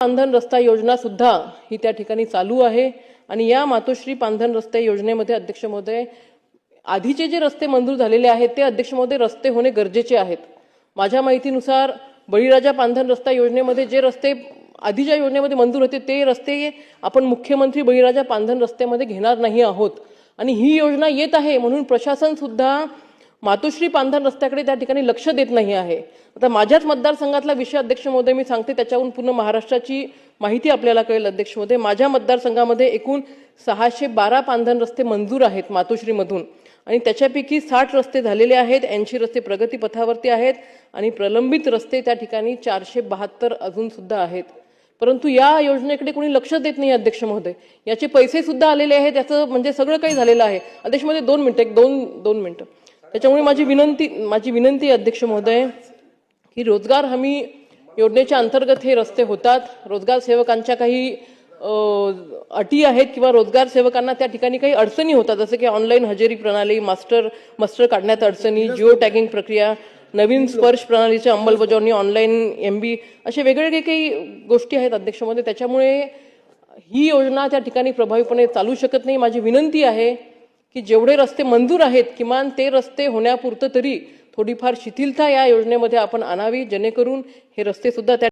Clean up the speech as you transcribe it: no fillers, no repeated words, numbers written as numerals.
पांधन रस्ता योजना सुद्धा ही त्या ठिकाणी चालू आहे आणि या मातोश्री पांधन रस्ते योजनेमध्ये अध्यक्ष महोदय आधीचे जे रस्ते मंजूर झालेले आहेत ते अध्यक्ष महोदय रस्ते होणे गरजेचे आहेत। माझ्या माहितीनुसार बळीराजा पांधन रस्ता योजनेमध्ये जे रस्ते आधीच्या योजनेमध्ये मंजूर होते ते रस्ते आपण मुख्यमंत्री बळीराजा पांधन रस्त्यामध्ये घेणार नाही आहोत आणि ही योजना येत आहे म्हणून प्रशासन सुद्धा मातोश्री पांधन रस्त्याकडे त्या ठिकाणी लक्ष देत नाही आहे। आता माझ्याच मतदारसंघातला विषय अध्यक्ष महोदय मी सांगते, त्याच्यावरून पूर्ण महाराष्ट्राची माहिती आपल्याला कळेल। अध्यक्ष महोदय, माझ्या मतदारसंघामध्ये एकूण 612 पांधन रस्ते मंजूर आहेत मातोश्रीमधून आणि त्याच्यापैकी 60 रस्ते झालेले आहेत, 80 रस्ते प्रगती पथावरती आहेत आणि प्रलंबित रस्ते त्या ठिकाणी 472 अजून सुद्धा आहेत। परंतु या योजनेकडे कोणी लक्ष देत नाही अध्यक्ष महोदय। याचे पैसे सुद्धा आलेले आहेत, याचं म्हणजे सगळं काही झालेलं आहे। अध्यक्ष महोदय 2 मिनिटं दोन मिनिटं त्याच्यामुळे माझी विनंती अध्यक्ष महोदय की रोजगार हमी योजनेच्या अंतर्गत हे रस्ते होतात। रोजगार सेवकांच्या काही अटी आहेत किंवा रोजगार सेवकांना त्या ठिकाणी काही अडचणी होतात, जसं की ऑनलाईन हजेरी प्रणाली, मस्टर काढण्यात अडचणी, जिओ टॅगिंग प्रक्रिया, नवीन स्पर्श प्रणालीची अंमलबजावणी, ऑनलाईन एमबी, असे वेगवेगळे काही गोष्टी आहेत अध्यक्ष महोदय। त्याच्यामुळे ही योजना त्या ठिकाणी प्रभावीपणे चालू शकत नाही। माझी विनंती आहे की जेवढे रस्ते मंजूर आहेत किमान ते रस्ते होण्यापुरतं तरी थोडीफार शिथिलता या योजनेमध्ये आपण आणावी, जेणेकरून हे रस्ते सुद्धा त्या